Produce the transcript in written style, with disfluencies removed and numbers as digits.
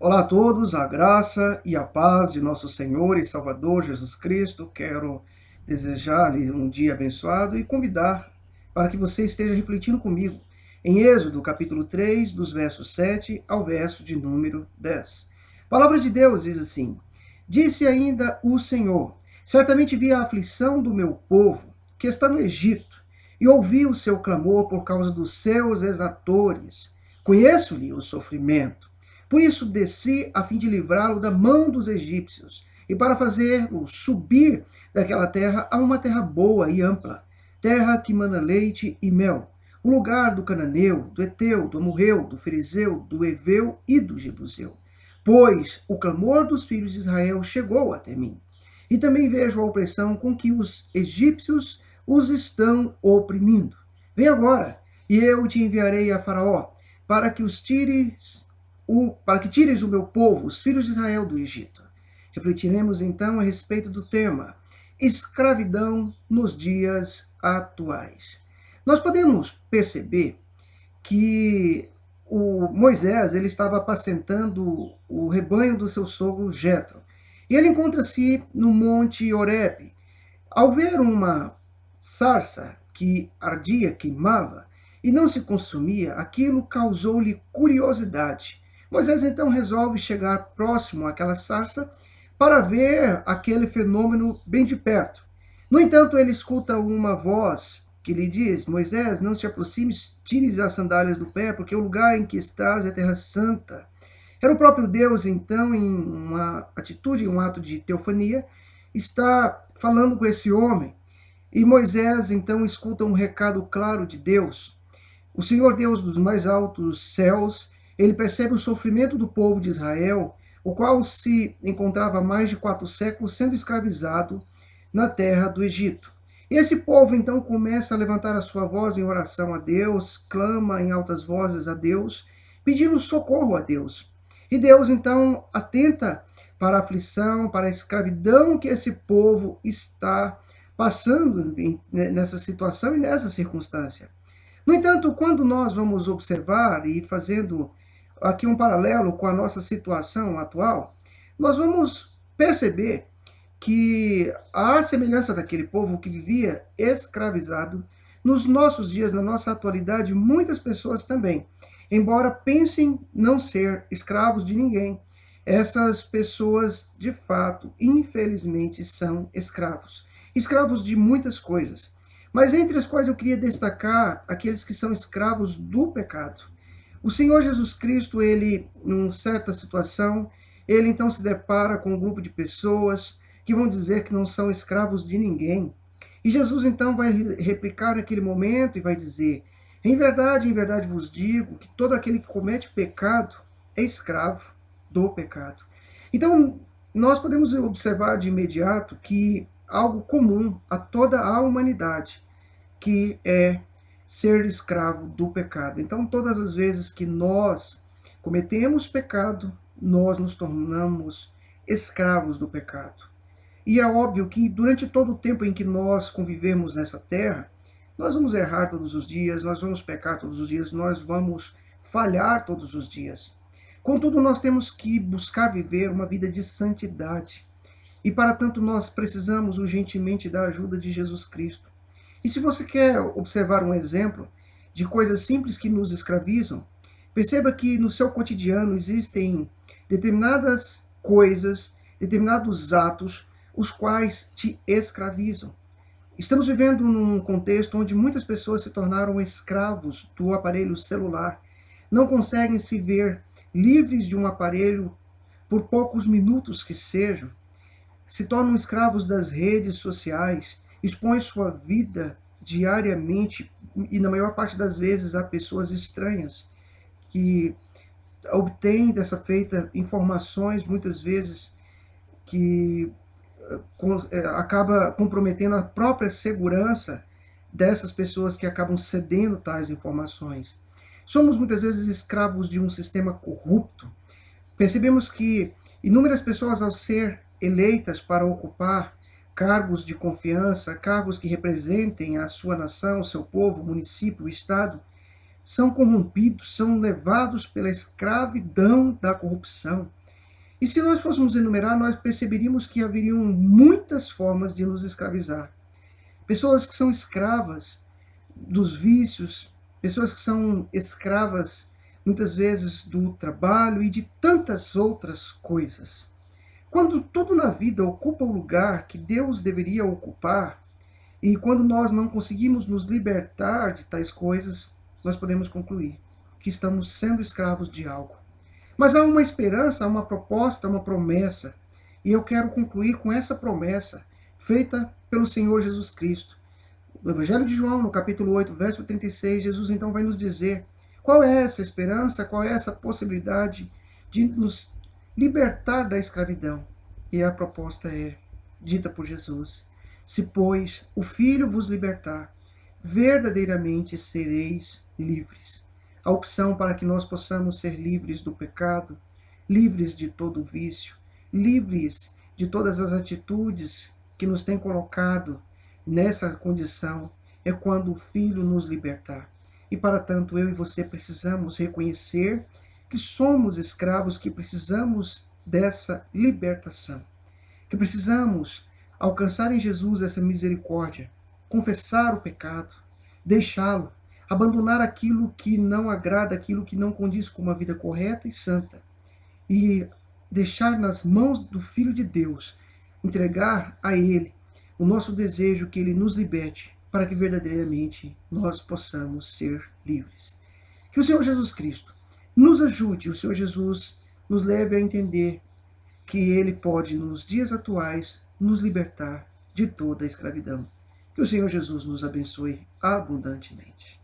Olá a todos, a graça e a paz de nosso Senhor e Salvador Jesus Cristo. Quero desejar-lhe um dia abençoado e convidar para que você esteja refletindo comigo em Êxodo, capítulo 3, dos versos 7 ao verso de número 10. A palavra de Deus diz assim: Disse ainda o Senhor: Certamente vi a aflição do meu povo, que está no Egito, e ouvi o seu clamor por causa dos seus exatores. Conheço-lhe o sofrimento. Por isso desci a fim de livrá-lo da mão dos egípcios, e para fazê-lo subir daquela terra a uma terra boa e ampla, terra que mana leite e mel, o lugar do cananeu, do Eteu, do Amorreu, do Ferizeu, do Eveu e do Jebuseu. Pois o clamor dos filhos de Israel chegou até mim. E também vejo a opressão com que os egípcios os estão oprimindo. Vem agora, e eu te enviarei a Faraó, para que tires o meu povo, os filhos de Israel, do Egito. Refletiremos então a respeito do tema escravidão nos dias atuais. Nós podemos perceber que o Moisés ele estava apacentando o rebanho do seu sogro Jetro. E ele encontra-se no monte Horebe. Ao ver uma sarça que ardia, queimava e não se consumia, aquilo causou-lhe curiosidade. Moisés então resolve chegar próximo àquela sarça para ver aquele fenômeno bem de perto. No entanto, ele escuta uma voz que lhe diz: Moisés, não se aproxime, tire as sandálias do pé, porque o lugar em que estás é terra santa. Era o próprio Deus, então, em uma atitude, em um ato de teofania, está falando com esse homem. E Moisés, então, escuta um recado claro de Deus. O Senhor Deus dos mais altos céus, ele percebe o sofrimento do povo de Israel, o qual se encontrava há mais de 4 séculos sendo escravizado na terra do Egito. E esse povo então começa a levantar a sua voz em oração a Deus, clama em altas vozes a Deus, pedindo socorro a Deus. E Deus então atenta para a aflição, para a escravidão que esse povo está passando nessa situação e nessa circunstância. No entanto, quando nós vamos observar e fazendo aqui um paralelo com a nossa situação atual, nós vamos perceber que, à semelhança daquele povo que vivia escravizado, nos nossos dias, na nossa atualidade, muitas pessoas também, embora pensem não ser escravos de ninguém, essas pessoas, de fato, infelizmente, são escravos. Escravos de muitas coisas, mas entre as quais eu queria destacar aqueles que são escravos do pecado. O Senhor Jesus Cristo, ele, em certa situação, ele então se depara com um grupo de pessoas que vão dizer que não são escravos de ninguém. E Jesus então vai replicar naquele momento e vai dizer: em verdade vos digo que todo aquele que comete pecado é escravo do pecado. Então, nós podemos observar de imediato que algo comum a toda a humanidade, que é ser escravo do pecado. Então, todas as vezes que nós cometemos pecado, nós nos tornamos escravos do pecado. E é óbvio que durante todo o tempo em que nós convivemos nessa terra, nós vamos errar todos os dias, nós vamos pecar todos os dias, nós vamos falhar todos os dias. Contudo, nós temos que buscar viver uma vida de santidade. E para tanto nós precisamos urgentemente da ajuda de Jesus Cristo. E se você quer observar um exemplo de coisas simples que nos escravizam, perceba que no seu cotidiano existem determinadas coisas, determinados atos, os quais te escravizam. Estamos vivendo num contexto onde muitas pessoas se tornaram escravos do aparelho celular, não conseguem se ver livres de um aparelho por poucos minutos que sejam, se tornam escravos das redes sociais, expõem sua vida diariamente e na maior parte das vezes a pessoas estranhas que obtêm dessa feita informações muitas vezes que acaba comprometendo a própria segurança dessas pessoas que acabam cedendo tais informações. Somos muitas vezes escravos de um sistema corrupto. Percebemos que inúmeras pessoas, ao ser eleitas para ocupar cargos de confiança, cargos que representem a sua nação, o seu povo, o município, o estado, são corrompidos, são levados pela escravidão da corrupção. E se nós fôssemos enumerar, nós perceberíamos que haveriam muitas formas de nos escravizar. Pessoas que são escravas dos vícios, pessoas que são escravas, muitas vezes, do trabalho e de tantas outras coisas. Quando tudo na vida ocupa o lugar que Deus deveria ocupar, e quando nós não conseguimos nos libertar de tais coisas, nós podemos concluir que estamos sendo escravos de algo. Mas há uma esperança, há uma proposta, uma promessa, e eu quero concluir com essa promessa feita pelo Senhor Jesus Cristo. No Evangelho de João, no capítulo 8, verso 36, Jesus então vai nos dizer qual é essa esperança, qual é essa possibilidade de nos libertar da escravidão. E a proposta é dita por Jesus: se, pois, o Filho vos libertar, verdadeiramente sereis livres. A opção para que nós possamos ser livres do pecado, livres de todo o vício, livres de todas as atitudes que nos têm colocado nessa condição, é quando o Filho nos libertar. E para tanto eu e você precisamos reconhecer que somos escravos, que precisamos dessa libertação, que precisamos alcançar em Jesus essa misericórdia, confessar o pecado, deixá-lo, abandonar aquilo que não agrada, aquilo que não condiz com uma vida correta e santa, e deixar nas mãos do Filho de Deus, entregar a Ele o nosso desejo que Ele nos liberte, para que verdadeiramente nós possamos ser livres. Que o Senhor Jesus Cristo nos ajude, o Senhor Jesus nos leve a entender que Ele pode, nos dias atuais, nos libertar de toda a escravidão. Que o Senhor Jesus nos abençoe abundantemente.